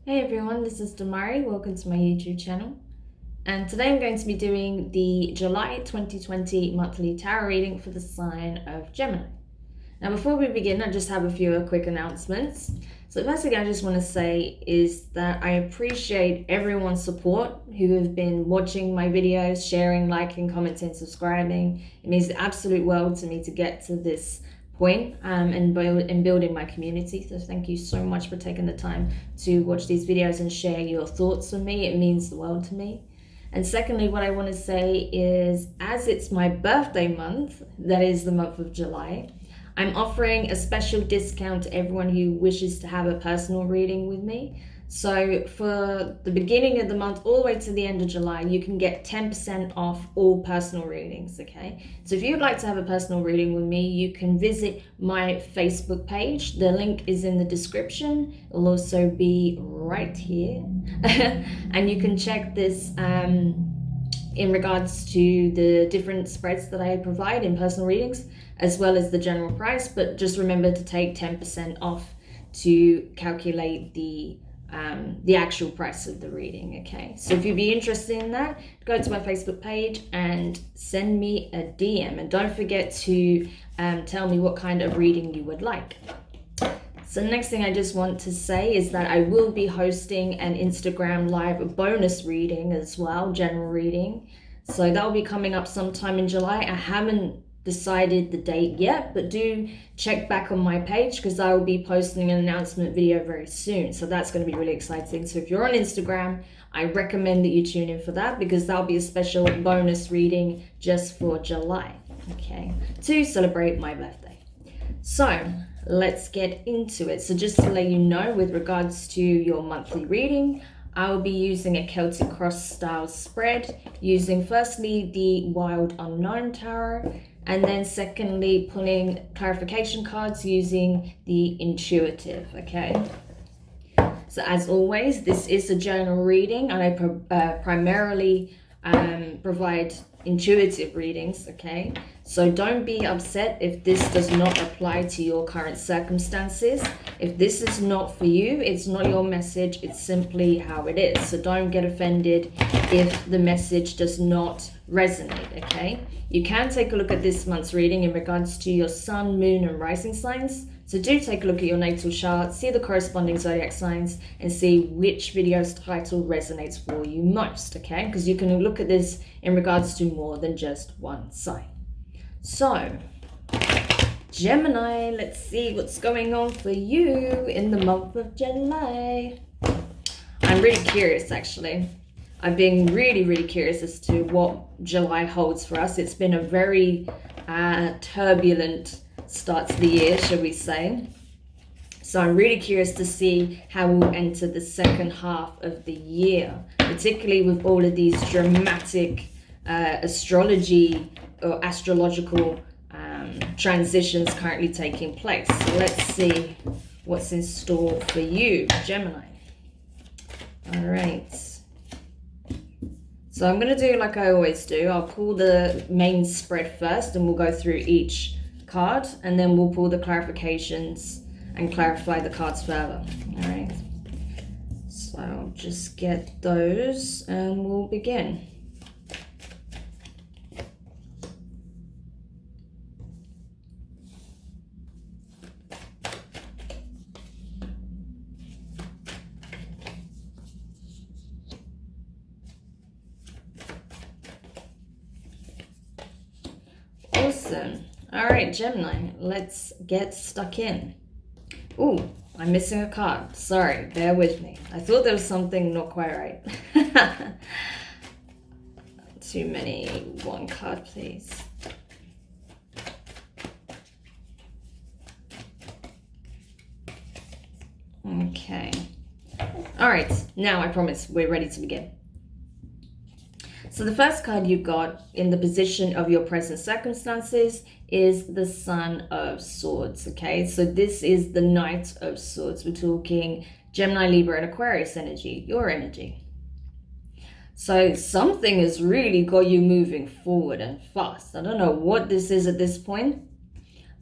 Hey everyone, this is Demari. Welcome to my YouTube channel. And today I'm going to be doing the July 2020 monthly tarot reading for the sign of Gemini. Now, before we begin, I just have a few quick announcements. So the first thing I just want to say is that I appreciate everyone's support who have been watching my videos, sharing, liking, commenting, subscribing. It means the absolute world to me to get to this point and building my community. So thank you so much for taking the time to watch these videos and share your thoughts with me. It means the world to me. And secondly, what I want to say is, as it's my birthday month, that is the month of July, I'm offering a special discount to everyone who wishes to have a personal reading with me. So for the beginning of the month all the way to the end of July, you can get 10% off all personal readings, okay? So if you'd like to have a personal reading with me, you can visit my Facebook page. The link is in the description. It'll also be right here. And you can check this in regards to the different spreads that I provide in personal readings, as well as the general price. But just remember to take 10% off to calculate the actual price of the reading, okay? So if you'd be interested in that, go to my Facebook page and send me a DM, and don't forget to tell me what kind of reading you would like. So the next thing I just want to say is that I will be hosting an Instagram live bonus reading as well, general reading. So that'll be coming up sometime in July. I haven't decided the date yet, but do check back on my page because I will be posting an announcement video very soon. So that's going to be really exciting. So if you're on Instagram, I recommend that you tune in for that, because that'll be a special bonus reading just for July, okay, to celebrate my birthday. So let's get into it. So just to let you know, with regards to your monthly reading, I will be using a Celtic cross style spread, using firstly the Wild Unknown Tarot, and then secondly pulling clarification cards using the Intuitive, okay? So as always, this is a journal reading, and I primarily provide intuitive readings, okay? So don't be upset if this does not apply to your current circumstances. If this is not for you, it's not your message, it's simply how it is. So don't get offended if the message does not resonate, okay? You can take a look at this month's reading in regards to your sun, moon, and rising signs. So do take a look at your natal chart, see the corresponding zodiac signs, and see which video's title resonates for you most, okay? Because you can look at this in regards to more than just one sign. So, Gemini, let's see what's going on for you in the month of July. I'm really curious, actually. I've been really curious as to what July holds for us. It's been a very turbulent start to the year, shall we say. So I'm really curious to see how we'll enter the second half of the year, particularly with all of these dramatic astrology or astrological transitions currently taking place. So let's see what's in store for you, Gemini. All right. So I'm going to do like I always do. I'll pull the main spread first, and we'll go through each card, and then we'll pull the clarifications and clarify the cards further. All right. So I'll just get those and we'll begin. Awesome. All right, Gemini, let's get stuck in. Ooh, I'm missing a card. Sorry, bear with me. I thought there was something not quite right. Too many. One card, please. Okay. All right, now I promise we're ready to begin. So the first card you got in the position of your present circumstances is the Sun of Swords, okay? So this is the Knight of Swords. We're talking Gemini, Libra, and Aquarius energy, your energy. So something has really got you moving forward and fast. I don't know what this is at this point,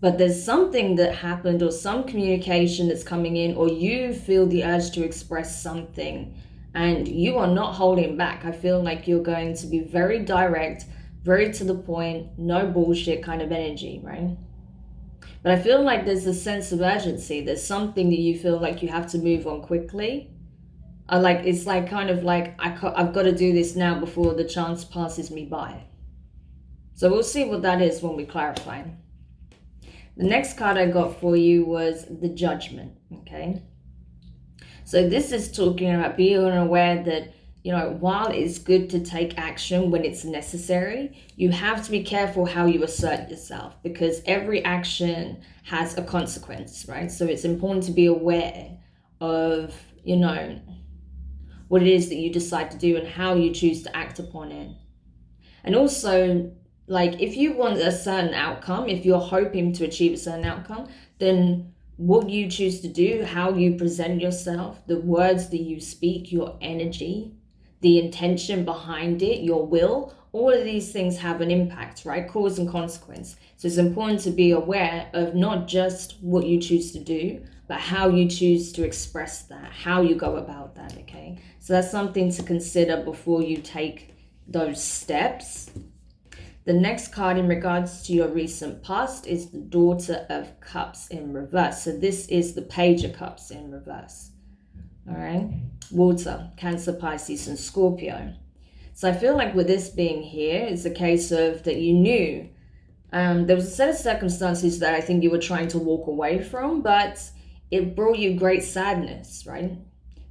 but there's something that happened or some communication that's coming in, or you feel the urge to express something and you are not holding back. I feel like you're going to be very direct, very to the point, no bullshit kind of energy, right? But I feel like there's a sense of urgency. There's something that you feel like you have to move on quickly. It's like kind of like I've got to do this now before the chance passes me by. So we'll see what that is when we clarify. The next card I got for you was the Judgment, okay? So this is talking about being aware that, you know, while it's good to take action when it's necessary, you have to be careful how you assert yourself, because every action has a consequence, right? So it's important to be aware of, you know, what it is that you decide to do and how you choose to act upon it. And also, like, if you want a certain outcome, if you're hoping to achieve a certain outcome, then what you choose to do, how you present yourself, the words that you speak, your energy, the intention behind it, your will, all of these things have an impact, right? Cause and consequence. So it's important to be aware of not just what you choose to do, but how you choose to express that, how you go about that, okay? So that's something to consider before you take those steps. The next card in regards to your recent past is the Daughter of Cups in reverse. So this is the Page of Cups in reverse. All right. Water, Cancer, Pisces, and Scorpio. So I feel like with this being here, it's a case of that you knew there was a set of circumstances that I think you were trying to walk away from, but it brought you great sadness, right?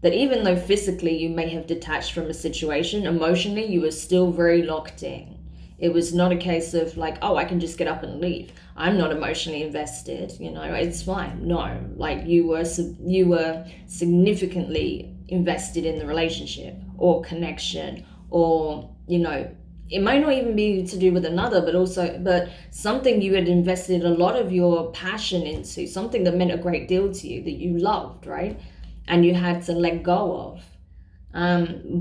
That even though physically you may have detached from a situation, emotionally you were still very locked in. It was not a case of like, oh, I can just get up and leave. I'm not emotionally invested, you know, it's fine. No, like you were significantly invested in the relationship or connection, or, you know, it might not even be to do with another, but something you had invested a lot of your passion into, something that meant a great deal to you, that you loved, right? And you had to let go of.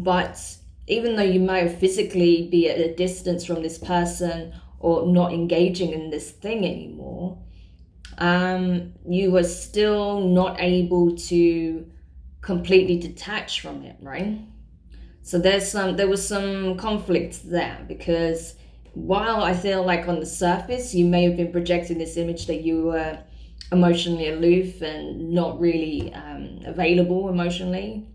But even though you may physically be at a distance from this person or not engaging in this thing anymore, you were still not able to completely detach from it, right? So there was some conflict there, because while I feel like on the surface you may have been projecting this image that you were emotionally aloof and not really available emotionally,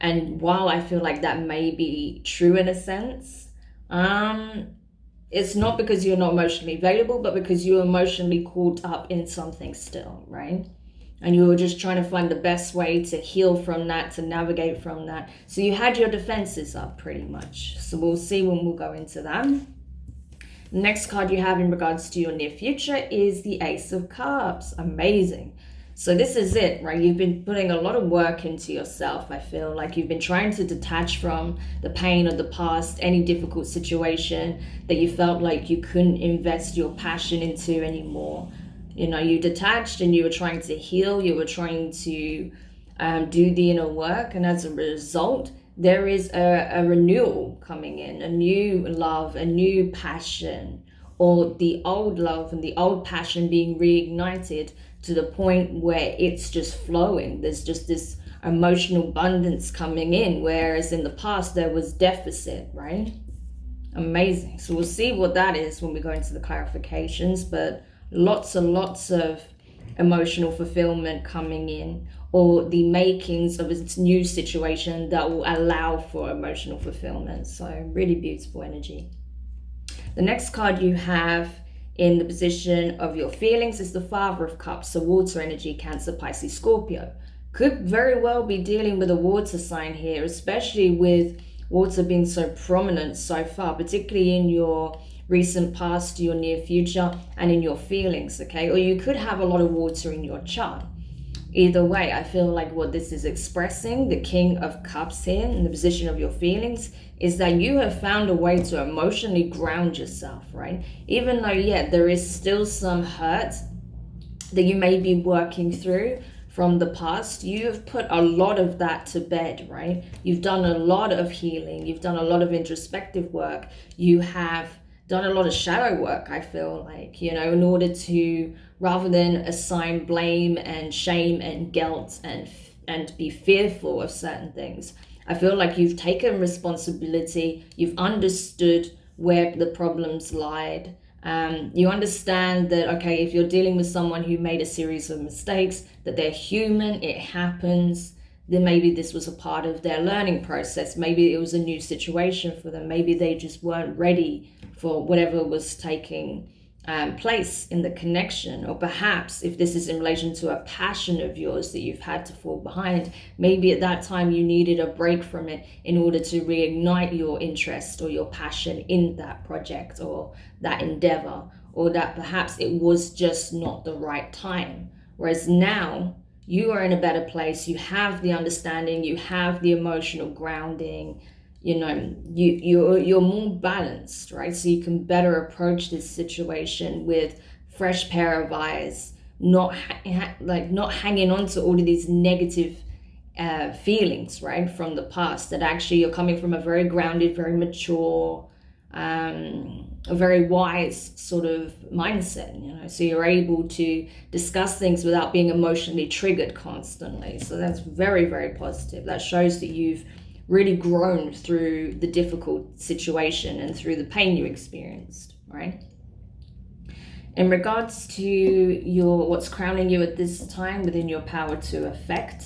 and while I feel like that may be true in a sense, it's not because you're not emotionally available, but because you're emotionally caught up in something still, right? And you were just trying to find the best way to heal from that, to navigate from that. So you had your defenses up pretty much. So we'll see when we'll go into that. The next card you have in regards to your near future is the Ace of Cups. Amazing. So this is it, right? You've been putting a lot of work into yourself. I feel like you've been trying to detach from the pain of the past, any difficult situation that you felt like you couldn't invest your passion into anymore. You know, you detached and you were trying to heal. You were trying to do the inner work. And as a result, there is a renewal coming in, a new love, a new passion, or the old love and the old passion being reignited to the point where it's just flowing. There's just this emotional abundance coming in, whereas in the past there was deficit, right? Amazing. So we'll see what that is when we go into the clarifications, but lots and lots of emotional fulfillment coming in, or the makings of a new situation that will allow for emotional fulfillment. So really beautiful energy. The next card you have in the position of your feelings is the Father of Cups, so water energy, Cancer, Pisces, Scorpio. Could very well be dealing with a water sign here, especially with water being so prominent so far, particularly in your recent past, your near future, and in your feelings, okay? Or you could have a lot of water in your chart. Either way, I feel like what this is expressing, the King of Cups here, in the position of your feelings, is that you have found a way to emotionally ground yourself, right? Even though, yeah, there is still some hurt that you may be working through from the past, you have put a lot of that to bed, right? You've done a lot of healing. You've done a lot of introspective work. You have done a lot of shadow work, I feel like, in order to, rather than assign blame and shame and guilt and be fearful of certain things. I feel like you've taken responsibility, you've understood where the problems lied. You understand that, okay, if you're dealing with someone who made a series of mistakes, that they're human, it happens, then maybe this was a part of their learning process. Maybe it was a new situation for them. Maybe they just weren't ready for whatever was taking place in the connection. Or perhaps if this is in relation to a passion of yours that you've had to fall behind, maybe at that time you needed a break from it in order to reignite your interest or your passion in that project or that endeavor, or that perhaps it was just not the right time. Whereas now you are in a better place, you have the understanding, you have the emotional grounding, you're more balanced, right? So you can better approach this situation with fresh pair of eyes, not hanging on to all of these negative feelings, right, from the past. That actually you're coming from a very grounded, very mature, a very wise sort of mindset, so you're able to discuss things without being emotionally triggered constantly. So that's very, very positive. That shows that you've really grown through the difficult situation and through the pain you experienced, right? In regards to what's crowning you at this time within your power to affect,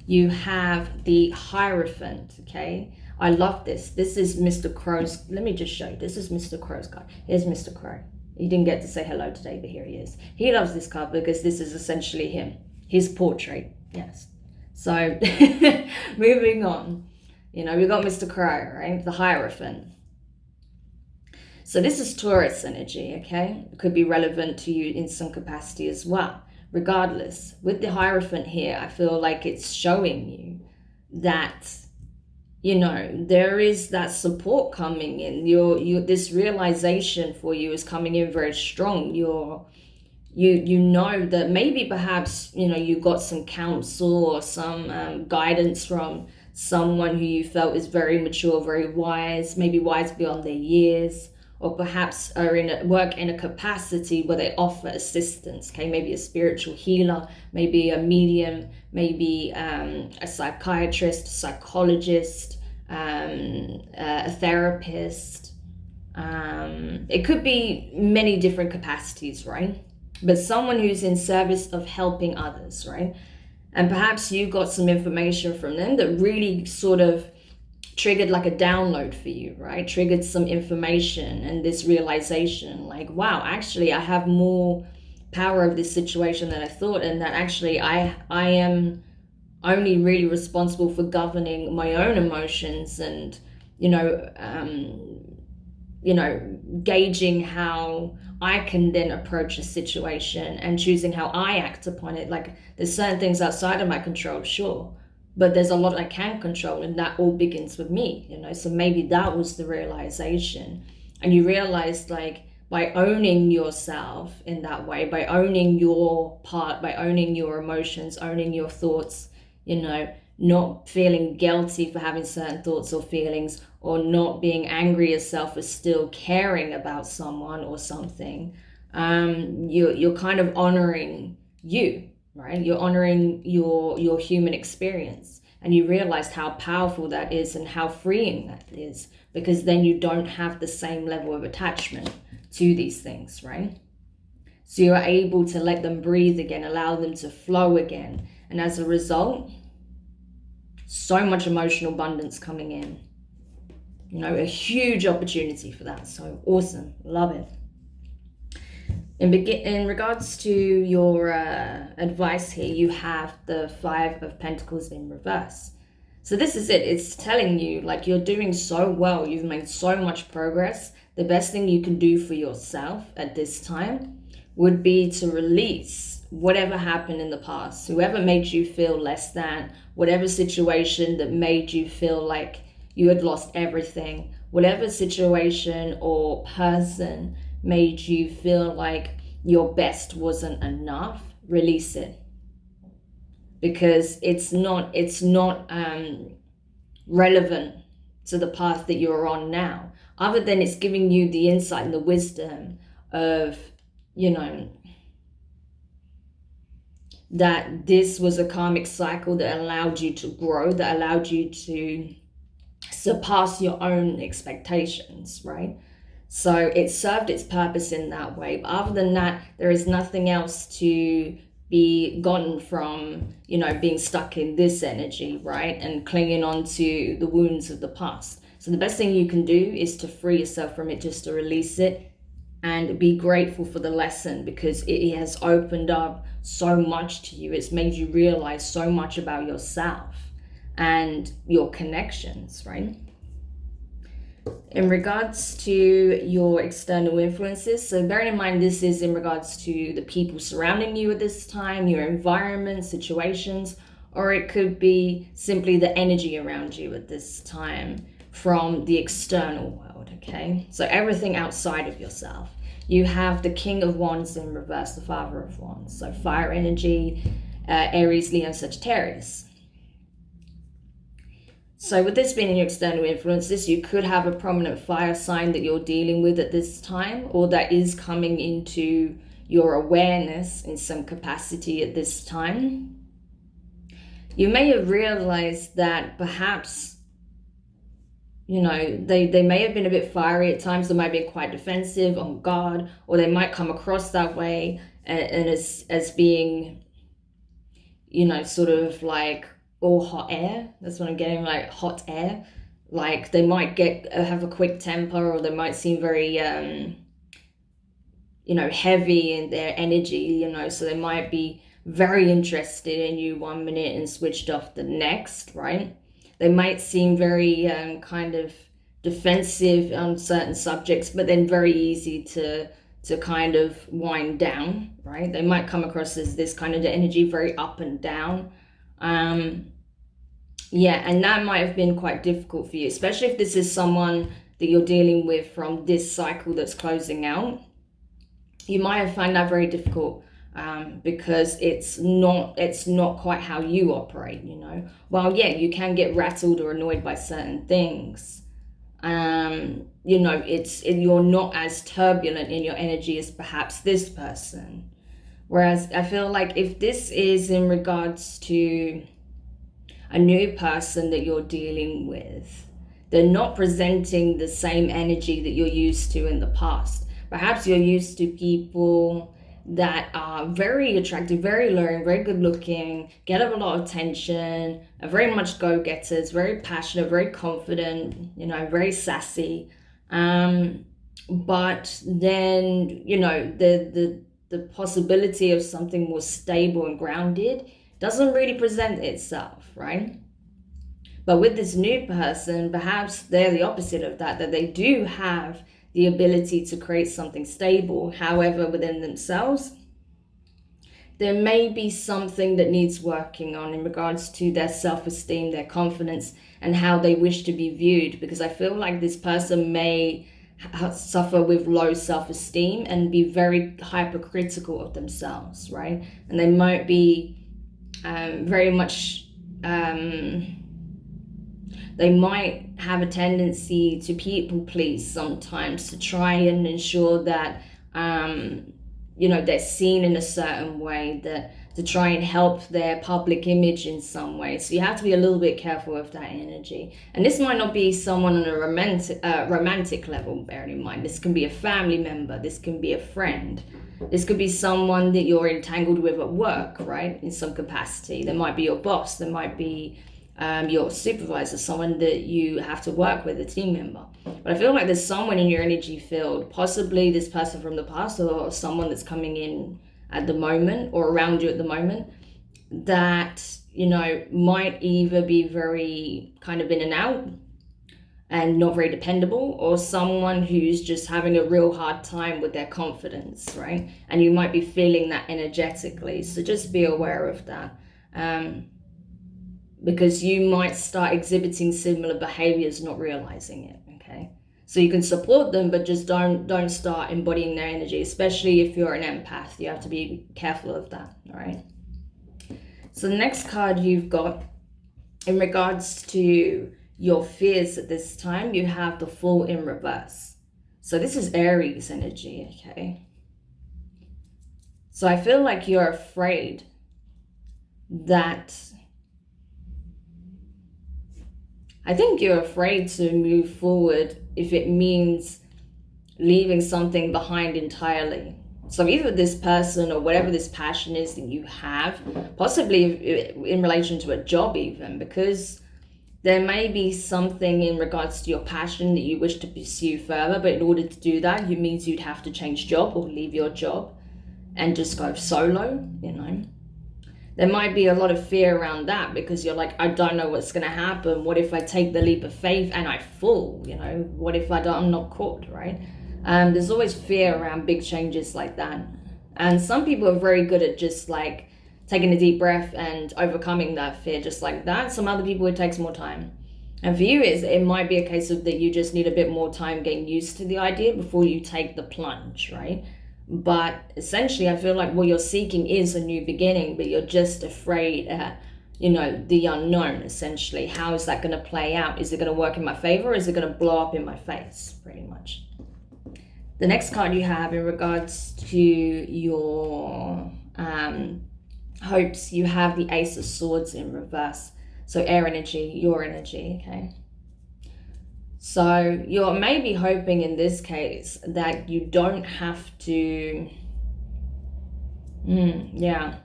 you have the Hierophant, okay? I love this. This is Mr. Crow's. Let me just show you. This is Mr. Crow's card. Here's Mr. Crow. He didn't get to say hello today, but here he is. He loves this card because this is essentially him, his portrait. Yes. So moving on, we got Mr. Crow, right? The Hierophant. So this is Taurus energy, okay? It could be relevant to you in some capacity as well. Regardless, with the Hierophant here, I feel like it's showing you that there is that support coming in. This realization for you is coming in very strong. You know that maybe perhaps, you got some counsel or some guidance from someone who you felt is very mature, very wise, maybe wise beyond their years, or perhaps are work in a capacity where they offer assistance, okay? Maybe a spiritual healer, maybe a medium, maybe a psychiatrist, psychologist, a therapist. It could be many different capacities, right? But someone who's in service of helping others, right? And perhaps you got some information from them that really sort of triggered like a download for you, right? Triggered some information and this realization, like, wow, actually I have more power of this situation than I thought, and that actually I am only really responsible for governing my own emotions and gauging how I can then approach a situation and choosing how I act upon it. Like, there's certain things outside of my control, sure, but there's a lot I can control, and that all begins with me, so maybe that was the realization. And you realized, like, by owning yourself in that way, by owning your part, by owning your emotions, owning your thoughts, not feeling guilty for having certain thoughts or feelings, or not being angry yourself for still caring about someone or something, you're kind of honoring you, right? You're honoring your human experience, and you realized how powerful that is and how freeing that is, because then you don't have the same level of attachment to these things, right? So you're able to let them breathe again, allow them to flow again, and as a result, so much emotional abundance coming in, a huge opportunity for that. So awesome, love it. In regards to your advice here, you have the 5 of Pentacles in reverse. So this is it. It's telling you, like, you're doing so well. You've made so much progress. The best thing you can do for yourself at this time would be to release whatever happened in the past, whoever made you feel less than, whatever situation that made you feel like you had lost everything, whatever situation or person made you feel like your best wasn't enough, release it. Because it's not relevant to the path that you're on now. other than it's giving you the insight and the wisdom of, you know, that this was a karmic cycle that allowed you to grow, that allowed you to surpass your own expectations, right? So it served its purpose in that way. But other than that, there is nothing else to be gotten from, you know, being stuck in this energy, right? And clinging on to the wounds of the past. So the best thing you can do is to free yourself from it, just to release it and be grateful for the lesson, because it has opened up so much to you. It's made you realize so much about yourself and your connections, right? In regards to your external influences, so bearing in mind this is in regards to the people surrounding you at this time, your environment, situations, or it could be simply the energy around you at this time from the external world, okay? So everything outside of yourself. You have the King of Wands in reverse, the Father of Wands, so fire energy, Aries, Leo, Sagittarius. So with this being your external influences, you could have a prominent fire sign that you're dealing with at this time, or that is coming into your awareness in some capacity at this time. You may have realized that perhaps, you know, they may have been a bit fiery at times. They might be quite defensive, on guard, or they might come across that way and as being, you know, sort of like all hot air. That's what I'm getting, like hot air. Like they might have a quick temper, or they might seem very you know, heavy in their energy, you know, so they might be very interested in you one minute and switched off the next, right? They might seem very kind of defensive on certain subjects, but then very easy to kind of wind down, right? They might come across as this kind of energy, very up and down. Yeah, and that might have been quite difficult for you, especially if this is someone that you're dealing with from this cycle that's closing out. You might have found that very difficult because it's not quite how you operate, you know. Well, yeah, you can get rattled or annoyed by certain things. You know, you're not as turbulent in your energy as perhaps this person. Whereas I feel like if this is in regards to a new person that you're dealing with, they're not presenting the same energy that you're used to in the past. Perhaps you're used to people that are very attractive, very alluring, very good looking, get up a lot of attention, are very much go-getters, very passionate, very confident, you know, very sassy. But then, you know, the possibility of something more stable and grounded doesn't really present itself, right? But with this new person, perhaps they're the opposite of that they do have the ability to create something stable. However, within themselves, there may be something that needs working on in regards to their self-esteem, their confidence, and how they wish to be viewed. Because I feel like this person may suffer with low self-esteem and be very hypercritical of themselves, right? And they might be very much... they might have a tendency to people please sometimes, to try and ensure that, you know, they're seen in a certain way, that to try and help their public image in some way. So you have to be a little bit careful of that energy. And this might not be someone on a romantic level, bearing in mind. This can be a family member. This can be a friend. This could be someone that you're entangled with at work, right? In some capacity. There might be your boss. There might be your supervisor, someone that you have to work with, a team member. But I feel like there's someone in your energy field, possibly this person from the past, or someone that's coming in at the moment or around you at the moment, that, you know, might either be very kind of in and out and not very dependable, or someone who's just having a real hard time with their confidence, right? And you might be feeling that energetically. So just be aware of that. Because you might start exhibiting similar behaviors, not realizing it, okay? So you can support them, but just don't start embodying their energy, especially if you're an empath. You have to be careful of that, all right? So the next card you've got in regards to your fears at this time, you have the Fool in reverse. So this is Aries energy, okay? So I feel like you're afraid that, I think you're afraid to move forward if it means leaving something behind entirely. So either this person or whatever this passion is that you have, possibly in relation to a job even, because there may be something in regards to your passion that you wish to pursue further, but in order to do that, it means you'd have to change job or leave your job and just go solo, you know. There might be a lot of fear around that because you're like, I don't know what's going to happen. What if I take the leap of faith and I fall? You know, what if I'm not caught, right? There's always fear around big changes like that. And some people are very good at just like taking a deep breath and overcoming that fear just like that. Some other people, it takes more time. And for you, it might be a case of that you just need a bit more time getting used to the idea before you take the plunge, right? But essentially, I feel like what you're seeking is a new beginning, but you're just afraid at, you know, the unknown, essentially. How is that going to play out? Is it going to work in my favor, or is it going to blow up in my face, pretty much? The next card you have in regards to your hopes, you have the Ace of Swords in reverse. So air energy, your energy, okay? So you're maybe hoping in this case that you don't have to, yeah.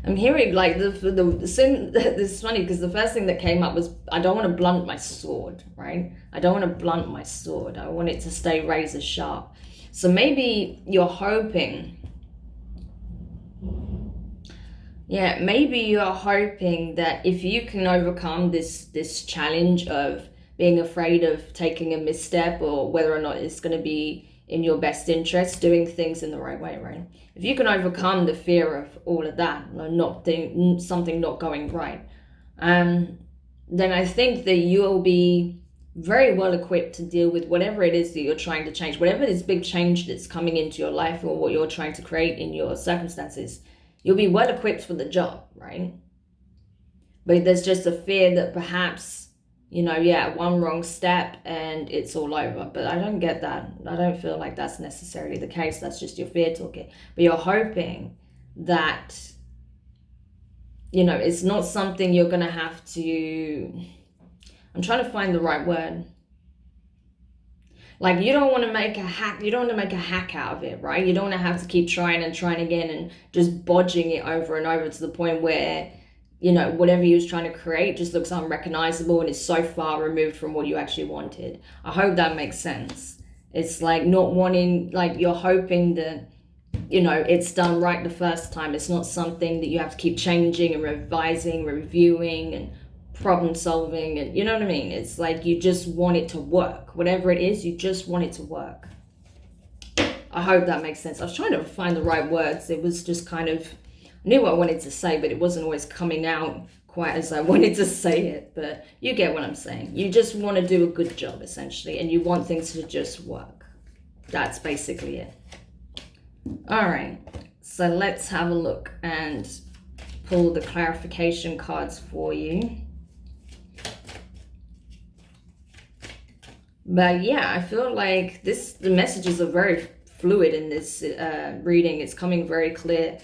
I'm hearing like this is funny because the first thing that came up was, I don't want to blunt my sword, right? I don't want to blunt my sword. I want it to stay razor sharp. So maybe you're hoping, yeah, maybe you're hoping that if you can overcome this challenge of being afraid of taking a misstep or whether or not it's going to be in your best interest, doing things in the right way, right? If you can overcome the fear of all of that, something not going right, then I think that you'll be very well equipped to deal with whatever it is that you're trying to change, whatever this big change that's coming into your life or what you're trying to create in your circumstances. You'll be well equipped for the job, right? But there's just a fear that perhaps, you know, yeah, one wrong step and it's all over. But I don't get that. I don't feel like that's necessarily the case. That's just your fear talking. But you're hoping that, you know, it's not something you're going to have to, I'm trying to find the right word. Like, you don't want to make a hack out of it, right? You don't want to have to keep trying and trying again and just bodging it over and over to the point where, you know, whatever you was trying to create just looks unrecognizable and is so far removed from what you actually wanted. I hope that makes sense. It's like not wanting, like you're hoping that, you know, it's done right the first time. It's not something that you have to keep changing and revising, reviewing and problem solving, and you know what I mean? It's like you just want it to work. Whatever it is, you just want it to work. I hope that makes sense. I was trying to find the right words. It was just kind of, I knew what I wanted to say, but it wasn't always coming out quite as I wanted to say it. But you get what I'm saying. You just want to do a good job, essentially, and you want things to just work. That's basically it. All right, so let's have a look and pull the clarification cards for you. But yeah, I feel like the messages are very fluid in this reading. It's coming very clear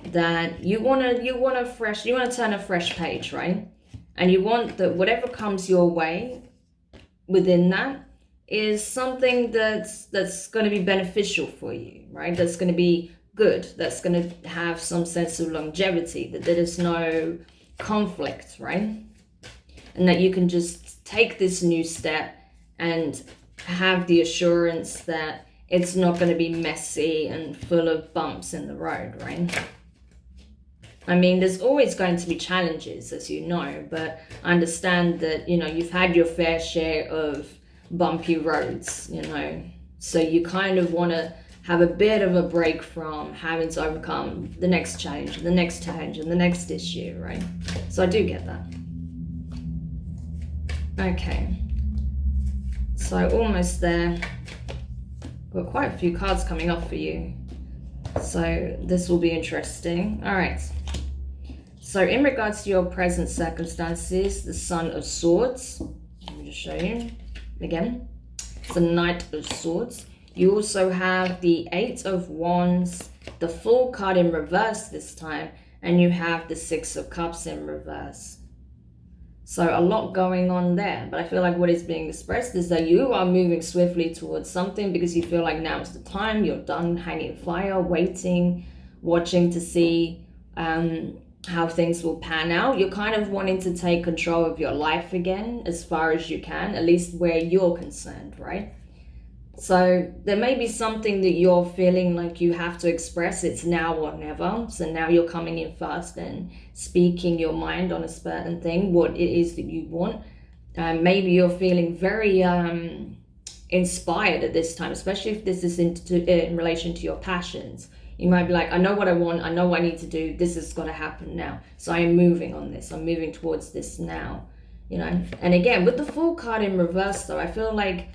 that you want to turn a fresh page, right? And you want that whatever comes your way within that is something that's going to be beneficial for you, right? That's going to be good. That's going to have some sense of longevity, that there is no conflict, right? And that you can just take this new step and have the assurance that it's not going to be messy and full of bumps in the road, right? I mean, there's always going to be challenges, as you know, but I understand that, you know, you've had your fair share of bumpy roads, you know, so you kind of want to have a bit of a break from having to overcome the next challenge, and the next challenge, and the next issue, right? So I do get that. Okay. So almost there. Got quite a few cards coming off for you. So this will be interesting. All right. So in regards to your present circumstances, the Son of Swords, let me just show you again. It's the Knight of Swords. You also have the Eight of Wands, the Fool card in reverse this time, and you have the Six of Cups in reverse. So a lot going on there, but I feel like what is being expressed is that you are moving swiftly towards something because you feel like now is the time. You're done hanging fire, waiting, watching to see how things will pan out. You're kind of wanting to take control of your life again as far as you can, at least where you're concerned, right? So there may be something that you're feeling like you have to express. It's now or never. So now you're coming in fast and speaking your mind on a certain thing, what it is that you want. Maybe you're feeling very inspired at this time, especially if this is in relation to your passions. You might be like, I know what I want. I know what I need to do. This has got to happen now. So I am moving on this. I'm moving towards this now, you know. And again, with the Fool card in reverse, though, I feel like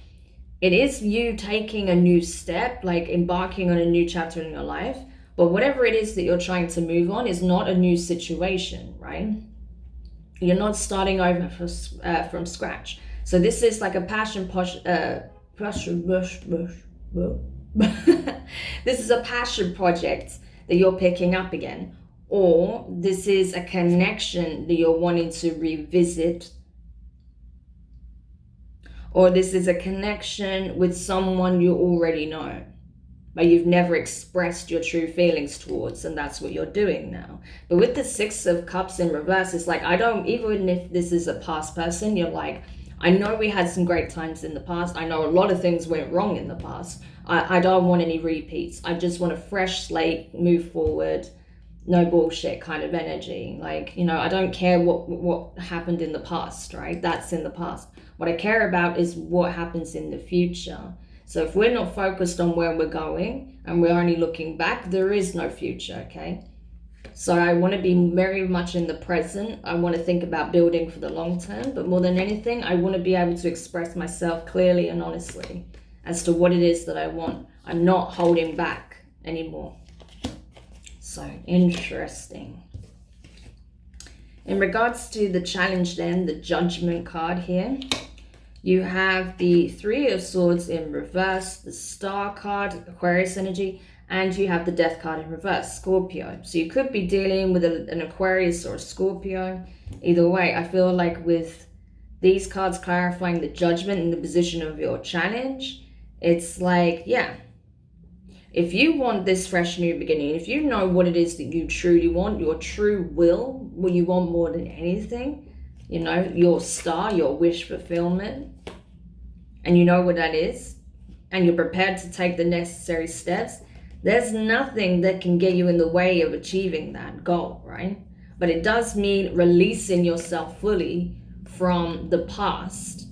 it is you taking a new step, like embarking on a new chapter in your life. But whatever it is that you're trying to move on is not a new situation, right? You're not starting over from scratch. So this is like a this is a passion project that you're picking up again. Or this is a connection that you're wanting to revisit. Or this is a connection with someone you already know, but you've never expressed your true feelings towards, and that's what you're doing now. But with the Six of Cups in reverse, it's like, even if this is a past person, you're like, I know we had some great times in the past. I know a lot of things went wrong in the past. I don't want any repeats. I just want a fresh slate, move forward, no bullshit kind of energy. Like, you know, I don't care what happened in the past, right? That's in the past. What I care about is what happens in the future. So if we're not focused on where we're going and we're only looking back, there is no future, okay? So I want to be very much in the present. I want to think about building for the long term, but more than anything, I want to be able to express myself clearly and honestly as to what it is that I want. I'm not holding back anymore. So interesting. In regards to the challenge then, the Judgment card here, you have the Three of Swords in reverse, the Star card, Aquarius energy, and you have the Death card in reverse, Scorpio. So you could be dealing with an Aquarius or a Scorpio. Either way, I feel like with these cards clarifying the judgment and the position of your challenge, it's like, yeah, if you want this fresh new beginning, if you know what it is that you truly want, your true will, what you want more than anything, you know, your star, your wish fulfillment, and you know what that is, and you're prepared to take the necessary steps, there's nothing that can get you in the way of achieving that goal, right? But it does mean releasing yourself fully from the past,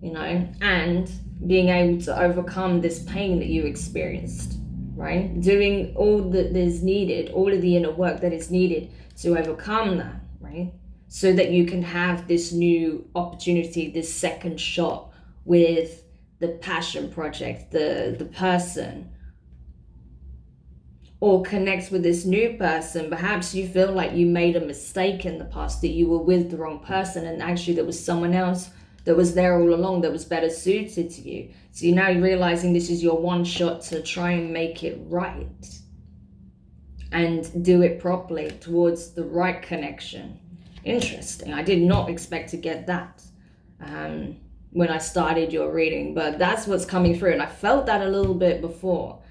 you know, and being able to overcome this pain that you experienced, right? Doing all that is needed, all of the inner work that is needed to overcome that, right? So that you can have this new opportunity, this second shot with the passion project, the person, or connect with this new person. Perhaps you feel like you made a mistake in the past, that you were with the wrong person, and actually there was someone else that was there all along that was better suited to you. So you're now realizing this is your one shot to try and make it right and do it properly towards the right connection. Interesting. I did not expect to get that when I started your reading, but that's what's coming through. And I felt that a little bit before,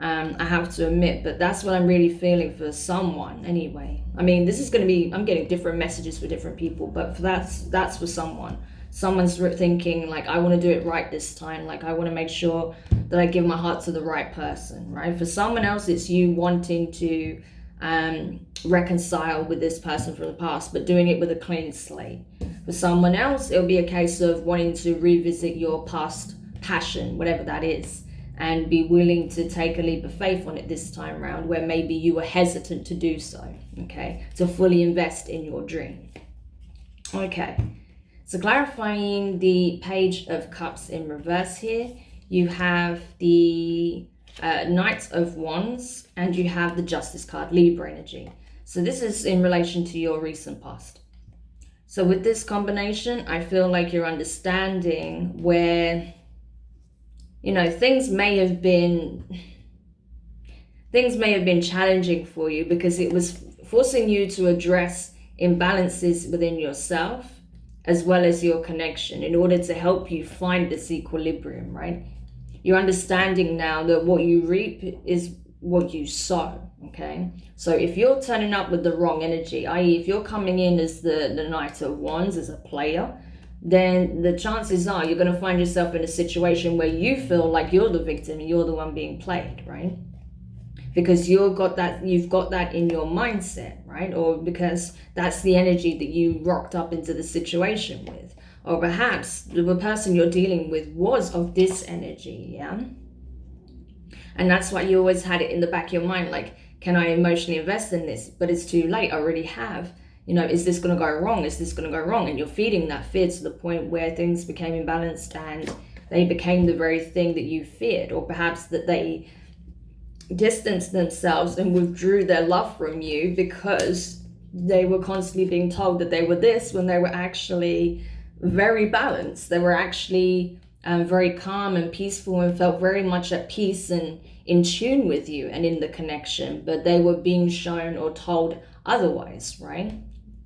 I have to admit, but that's what I'm really feeling for someone anyway. I mean, this is going to be, I'm getting different messages for different people, but that's for someone. Someone's thinking like, I want to do it right this time. Like, I want to make sure that I give my heart to the right person, right? For someone else, it's you wanting to reconcile with this person from the past, but doing it with a clean slate. For someone else, it'll be a case of wanting to revisit your past passion, whatever that is, and be willing to take a leap of faith on it this time around, where maybe you were hesitant to do so, okay? To fully invest in your dream. Okay, so clarifying the Page of Cups in reverse here, you have the Knight of Wands, and you have the Justice card, Libra energy. So this is in relation to your recent past. So with this combination, I feel like you're understanding where, you know, things may have been challenging for you because it was forcing you to address imbalances within yourself as well as your connection in order to help you find this equilibrium, right? You're understanding now that what you reap is what you sow, okay? So if you're turning up with the wrong energy, i.e. if you're coming in as the Knight of Wands, as a player, then the chances are you're going to find yourself in a situation where you feel like you're the victim, you're the one being played, right? Because you've got that in your mindset, right? Or because that's the energy that you rocked up into the situation with. Or perhaps the person you're dealing with was of this energy, yeah? And that's why you always had it in the back of your mind, like, can I emotionally invest in this? But it's too late, I already have. You know, is this going to go wrong? Is this going to go wrong? And you're feeding that fear to the point where things became imbalanced and they became the very thing that you feared. Or perhaps that they distanced themselves and withdrew their love from you because they were constantly being told that they were this when they were actually very balanced. They were actually very calm and peaceful and felt very much at peace and in tune with you and in the connection, but they were being shown or told otherwise, right?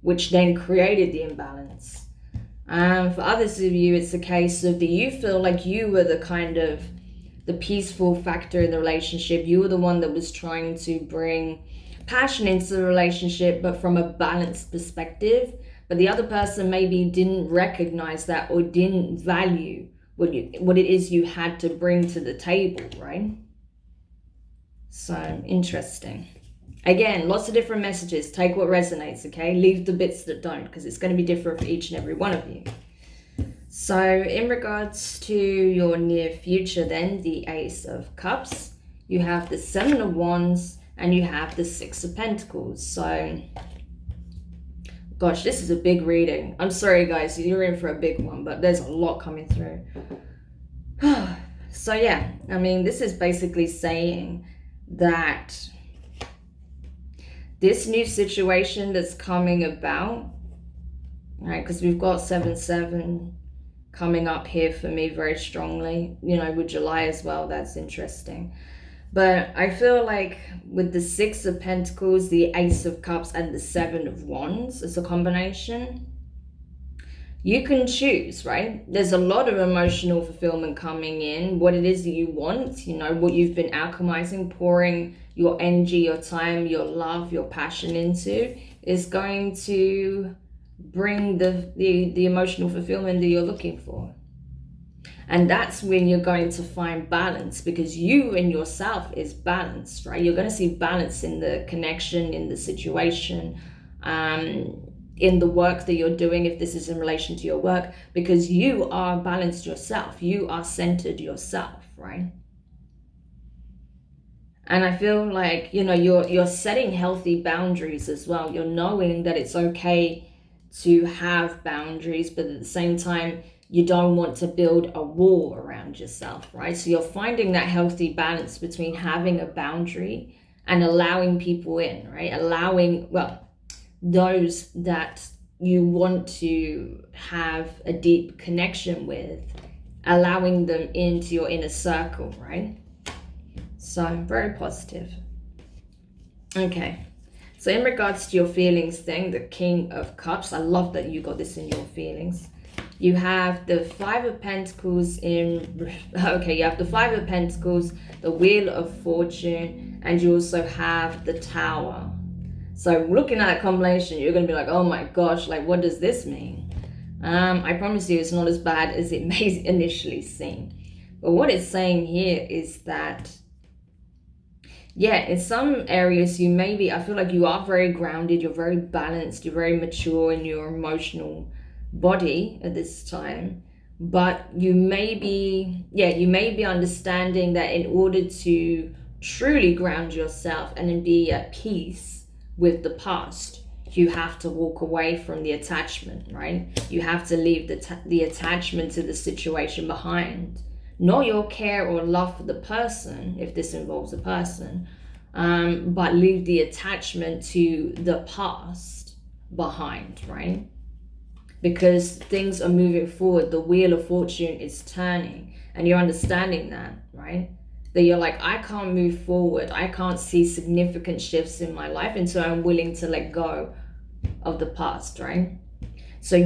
Which then created the imbalance. For others of you, it's a case of that you feel like you were the kind of the peaceful factor in the relationship. You were the one that was trying to bring passion into the relationship, but from a balanced perspective. But the other person maybe didn't recognize that or didn't value what it is you had to bring to the table, right? So interesting. Again, lots of different messages. Take what resonates, okay? Leave the bits that don't, because it's going to be different for each and every one of you. So in regards to your near future then, the Ace of Cups, you have the Seven of Wands, and you have the Six of Pentacles. So, gosh, this is a big reading. I'm sorry, guys, you're in for a big one, but there's a lot coming through. So yeah, I mean, this is basically saying that this new situation that's coming about, right, because we've got 7-7 coming up here for me very strongly, you know, with July as well. That's interesting. But I feel like with the Six of Pentacles, the Ace of Cups, and the Seven of Wands as a combination, you can choose, right? There's a lot of emotional fulfillment coming in, what it is that you want, you know, what you've been alchemizing, pouring your energy, your time, your love, your passion into, is going to bring the emotional fulfillment that you're looking for. And that's when you're going to find balance, because you in yourself is balanced, right? You're going to see balance in the connection, in the situation, in the work that you're doing, if this is in relation to your work, because you are balanced yourself. You are centered yourself, right? And I feel like, you know, you're setting healthy boundaries as well. You're knowing that it's okay to have boundaries, but at the same time, you don't want to build a wall around yourself, right? So you're finding that healthy balance between having a boundary and allowing people in, right? Allowing, well, those that you want to have a deep connection with, allowing them into your inner circle, right? So very positive. Okay. So in regards to your feelings thing, the King of Cups, I love that you got this in your feelings. You have the Five of Pentacles in, okay, you have the Five of Pentacles, the Wheel of Fortune, and you also have the Tower. So looking at that combination, you're going to be like, oh my gosh, like what does this mean? I promise you it's not as bad as it may initially seem. But what it's saying here is that, yeah, in some areas you may be, I feel like you are very grounded, you're very balanced, you're very mature in your emotional body at this time, but you may be understanding that in order to truly ground yourself and then be at peace with the past, you have to walk away from the attachment, right? You have to leave the attachment to the situation behind. Not your care or love for the person, if this involves a person, but leave the attachment to the past behind, right? Because things are moving forward, the wheel of fortune is turning, and you're understanding that, right? That you're like, I can't move forward, I can't see significant shifts in my life until I'm willing to let go of the past, right? So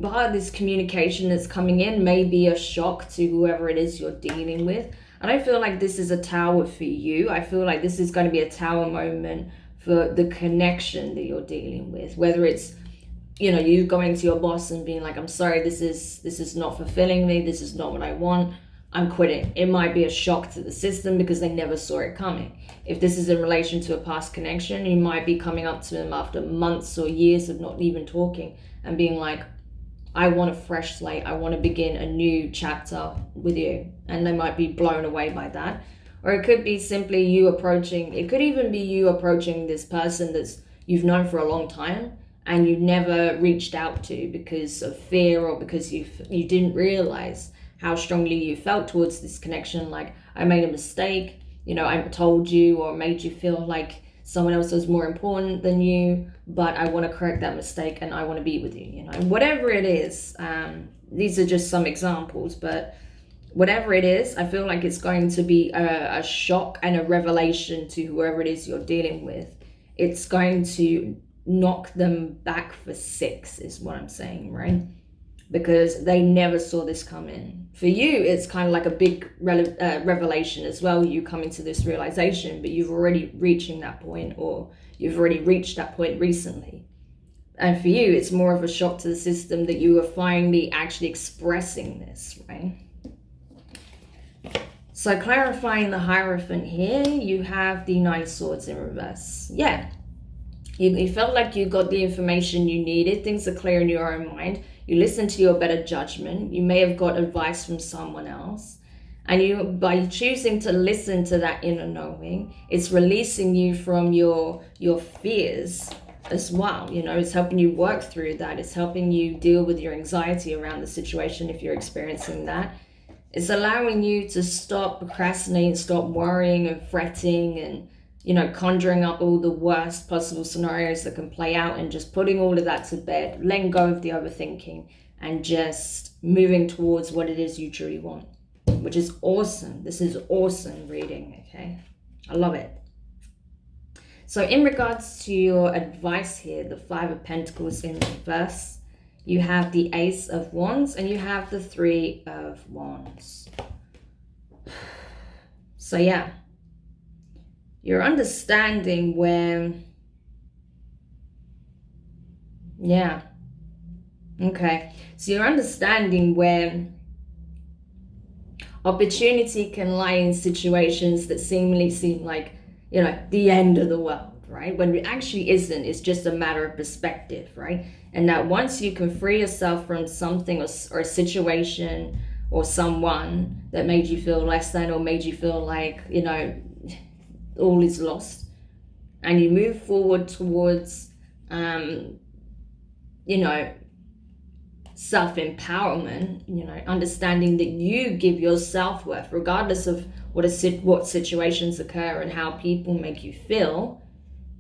part of this communication that's coming in may be a shock to whoever it is you're dealing with. I don't feel like this is a tower for you. I feel like this is going to be a tower moment for the connection that you're dealing with, whether it's, you know, you going to your boss and being like, I'm sorry, this is not fulfilling me, this is not what I want, I'm quitting. It might be a shock to the system because they never saw it coming. If this is in relation to a past connection, you might be coming up to them after months or years of not even talking and being like, I want a fresh slate, I want to begin a new chapter with you. And they might be blown away by that. Or it could be simply you approaching, it could even be you approaching this person that's you've known for a long time and you never reached out to because of fear, or because you didn't realize how strongly you felt towards this connection. Like, I made a mistake, you know, I told you or made you feel like someone else was more important than you, but I want to correct that mistake and I want to be with you, you know, whatever it is. These are just some examples, but whatever it is, I feel like it's going to be a shock and a revelation to whoever it is you're dealing with. It's going to knock them back for 6 is what I'm saying, right? Because they never saw this come in. For you, it's kind of like a big revelation as well, you coming to this realization, but you've already reaching that point, or you've already reached that point recently. And for you, it's more of a shock to the system that you are finally actually expressing this, right? So clarifying the Hierophant here, you have the 9 Swords in reverse. Yeah, you felt like you got the information you needed. Things are clear in your own mind. You listen to your better judgment. You may have got advice from someone else. And you, by choosing to listen to that inner knowing, it's releasing you from your fears as well. You know, it's helping you work through that. It's helping you deal with your anxiety around the situation if you're experiencing that. It's allowing you to stop procrastinating, stop worrying and fretting and, you know, conjuring up all the worst possible scenarios that can play out, and just putting all of that to bed, letting go of the overthinking and just moving towards what it is you truly want, which is awesome. This is awesome reading, okay? I love it. So in regards to your advice here, the 5 of Pentacles in reverse, you have the Ace of Wands and you have the 3 of Wands. So yeah, you're understanding where, yeah, okay. So you're understanding where opportunity can lie in situations that seemingly seem like, you know, the end of the world, right? When it actually isn't. It's just a matter of perspective, right? And that once you can free yourself from something or a situation or someone that made you feel less than, or made you feel like, you know, all is lost, and you move forward towards, you know, self-empowerment, you know, understanding that you give your self-worth regardless of what situations occur and how people make you feel.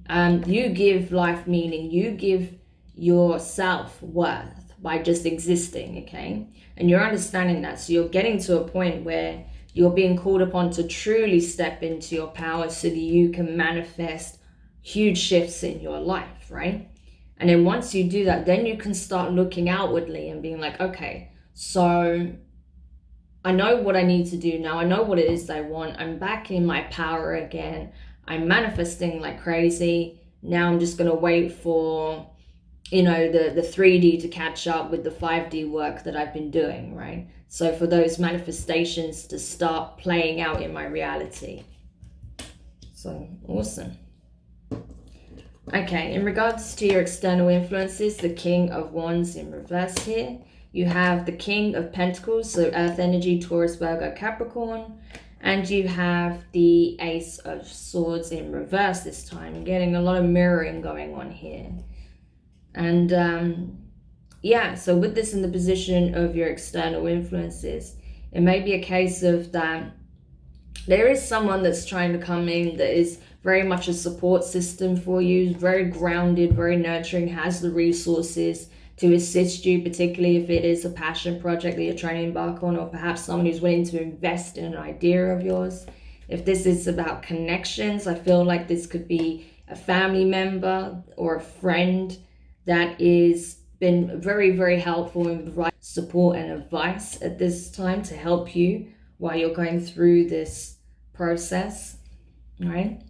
You give life meaning, you give your self-worth by just existing, okay? And you're understanding that. So you're getting to a point where you're being called upon to truly step into your power so that you can manifest huge shifts in your life, right? And then once you do that, then you can start looking outwardly and being like, okay, so I know what I need to do now. I know what it is I want. I'm back in my power again. I'm manifesting like crazy. Now I'm just going to wait for, you know, the 3D to catch up with the 5D work that I've been doing, right? So for those manifestations to start playing out in my reality. So awesome. Okay, in regards to your external influences, the King of Wands in reverse here. You have the King of Pentacles, so Earth energy, Taurus, Virgo, Capricorn. And you have the Ace of Swords in reverse this time. I'm getting a lot of mirroring going on here. And yeah, so with this in the position of your external influences, it may be a case of that there is someone that's trying to come in that is very much a support system for you, very grounded, very nurturing, has the resources to assist you, particularly if it is a passion project that you're trying to embark on, or perhaps someone who's willing to invest in an idea of yours. If this is about connections, I feel like this could be a family member or a friend that is been very, very helpful and provide support and advice at this time to help you while you're going through this process, right?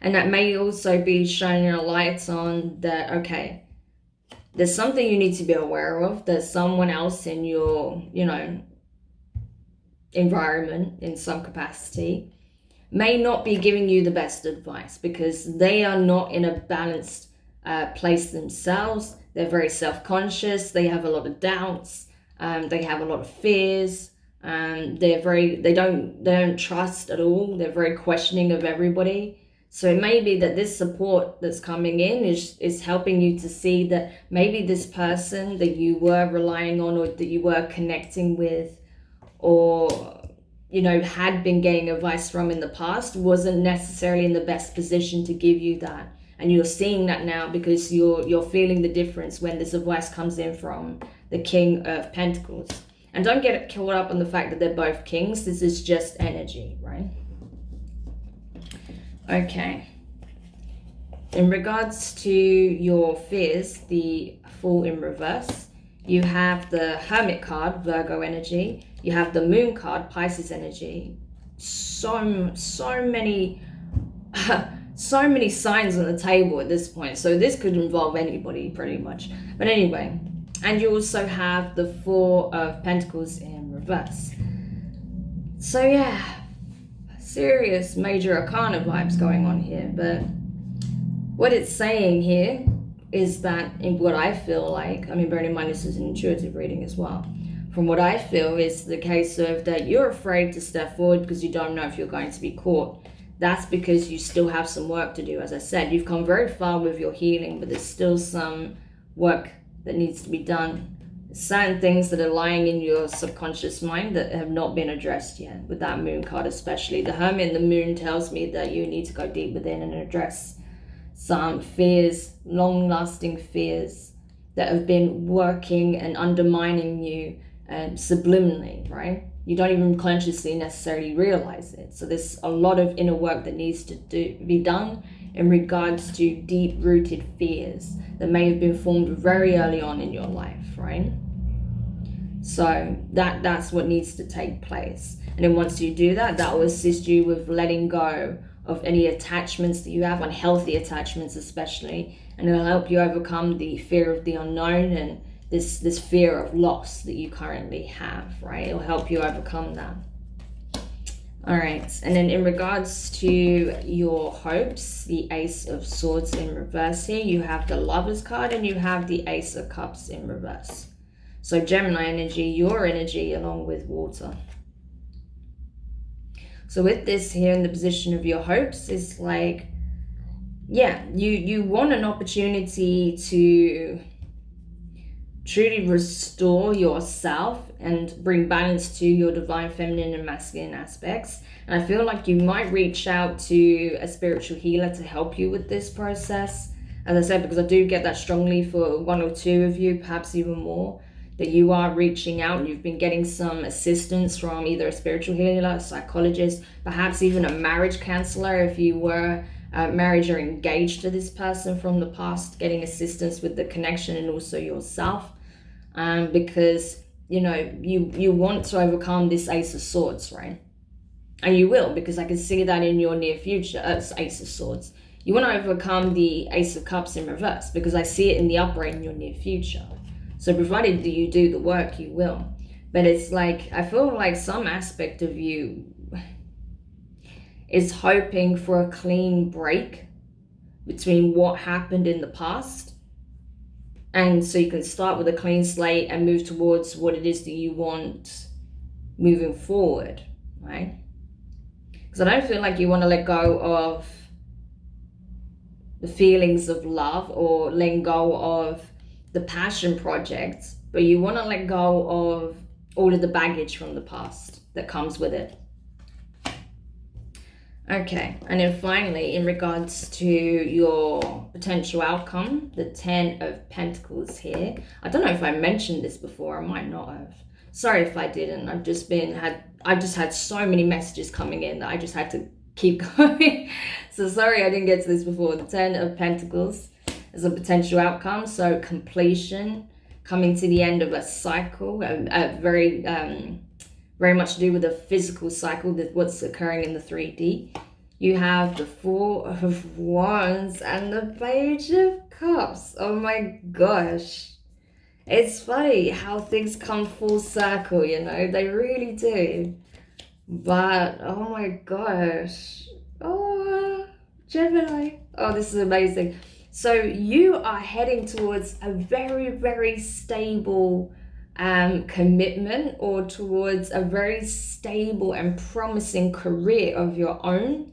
And that may also be shining a light on that, okay, there's something you need to be aware of. There's someone else in your, environment in some capacity may not be giving you the best advice because they are not in a balanced place themselves. They're very self-conscious. They have a lot of doubts. They have a lot of fears. They don't trust at all. They're very questioning of everybody. So it may be that this support that's coming in is helping you to see that maybe this person that you were relying on or that you were connecting with or had been getting advice from in the past wasn't necessarily in the best position to give you that. And you're seeing that now because you're feeling the difference when this advice comes in from the King of Pentacles. And don't get caught up on the fact that they're both kings. This is just energy, right? Okay. In regards to your fears, the Fool in reverse, you have the Hermit card, Virgo energy. You have the Moon card, Pisces energy. So many signs on the table at this point. So this could involve anybody pretty much. But anyway, and you also have the Four of Pentacles in reverse. So yeah, serious major arcana vibes going on here. But what it's saying here is that in what I feel like, bearing in mind this is an intuitive reading as well. From what I feel is the case of that you're afraid to step forward because you don't know if you're going to be caught. That's because you still have some work to do. As I said, you've come very far with your healing, but there's still some work that needs to be done. Certain things that are lying in your subconscious mind that have not been addressed yet, with that Moon card especially. The Hermit and the Moon tells me that you need to go deep within and address some fears, long-lasting fears that have been working and undermining you subliminally, right? You don't even consciously necessarily realize it. So there's a lot of inner work that needs to be done in regards to deep-rooted fears that may have been formed very early on in your life, right? So that's what needs to take place. And then once you do that, that will assist you with letting go of any attachments that you have, unhealthy attachments especially, and it'll help you overcome the fear of the unknown and this fear of loss that you currently have, right? It'll help you overcome that. All right, and then in regards to your hopes, the Ace of Swords in reverse here, you have the Lovers card and you have the Ace of Cups in reverse. So Gemini energy, your energy along with water. So with this here in the position of your hopes, it's like, yeah, you want an opportunity to truly restore yourself and bring balance to your divine feminine and masculine aspects. And I feel like you might reach out to a spiritual healer to help you with this process. As I said, because I do get that strongly for one or two of you, perhaps even more, that you are reaching out and you've been getting some assistance from either a spiritual healer, a psychologist, perhaps even a marriage counselor if you were married or engaged to this person from the past, getting assistance with the connection and also yourself, because you want to overcome this Ace of Swords, right? And you will, because I can see that in your near future. Ace of Swords, you want to overcome the Ace of Cups in reverse, because I see it in the upright in your near future. So provided that you do the work, you will. But it's like, I feel like some aspect of you is hoping for a clean break between what happened in the past. And so you can start with a clean slate and move towards what it is that you want moving forward, right? Because I don't feel like you want to let go of the feelings of love or letting go of the passion project, but you want to let go of all of the baggage from the past that comes with it. Okay, and then finally, in regards to your potential outcome, the Ten of Pentacles here. I don't know if I mentioned this before, I might not have. Sorry if I didn't. I just had so many messages coming in that I just had to keep going. So sorry I didn't get to this before. The Ten of Pentacles is a potential outcome. So completion, coming to the end of a cycle, a very much to do with the physical cycle, that what's occurring in the 3D. You have the Four of Wands and the Page of Cups. Oh my gosh. It's funny how things come full circle, you know, they really do. But, oh my gosh. Oh, Gemini. Oh, this is amazing. So you are heading towards a very, very stable commitment, or towards a very stable and promising career of your own,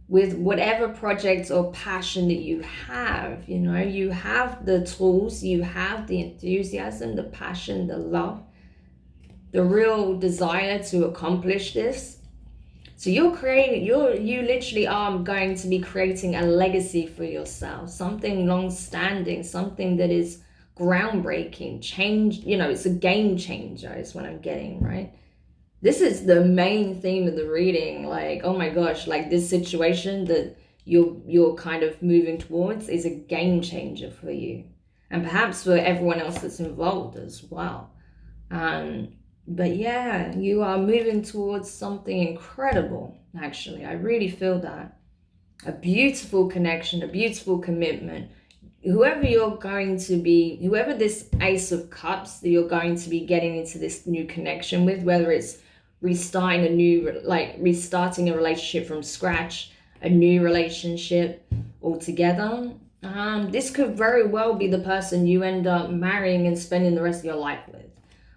with whatever project or passion that you have. You know, you have the tools, you have the enthusiasm, the passion, the love, the real desire to accomplish this. So you literally are going to be creating a legacy for yourself, something long-standing, something that is groundbreaking, change, you know, it's a game changer is what I'm getting, right? This is the main theme of the reading. Like, oh my gosh, like this situation that you're kind of moving towards is a game changer for you, and perhaps for everyone else that's involved as well. But yeah, you are moving towards something incredible, actually. I really feel that. A beautiful connection, a beautiful commitment. Whoever you're going to be, whoever this Ace of Cups that you're going to be getting into this new connection with, whether it's restarting a relationship from scratch, a new relationship altogether, this could very well be the person you end up marrying and spending the rest of your life with,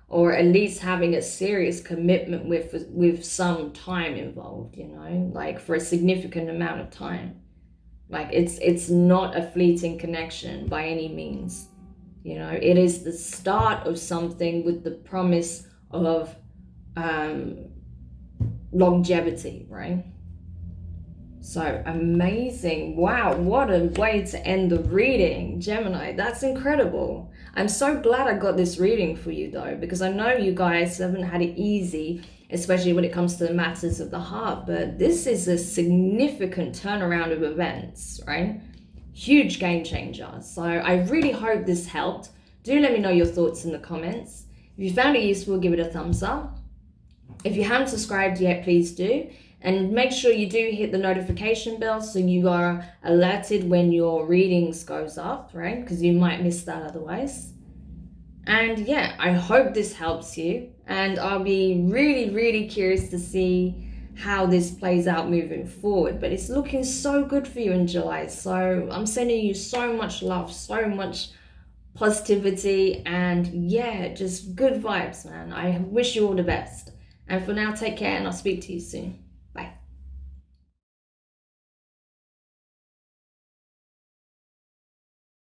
or at least having a serious commitment with some time involved, you know, like for a significant amount of time. Like it's not a fleeting connection by any means. You know, it is the start of something with the promise of longevity, right? So amazing. Wow, what a way to end the reading, Gemini. That's incredible. I'm so glad I got this reading for you though, because I know you guys haven't had it easy, especially when it comes to the matters of the heart, but this is a significant turnaround of events, right? Huge game changer. So I really hope this helped. Do let me know your thoughts in the comments. If you found it useful, give it a thumbs up. If you haven't subscribed yet, please do. And make sure you do hit the notification bell so you are alerted when your readings goes up, right? Because you might miss that otherwise. And yeah, I hope this helps you. And I'll be really, really curious to see how this plays out moving forward. But it's looking so good for you in July. So I'm sending you so much love, so much positivity, and yeah, just good vibes, man. I wish you all the best. And for now, take care, and I'll speak to you soon.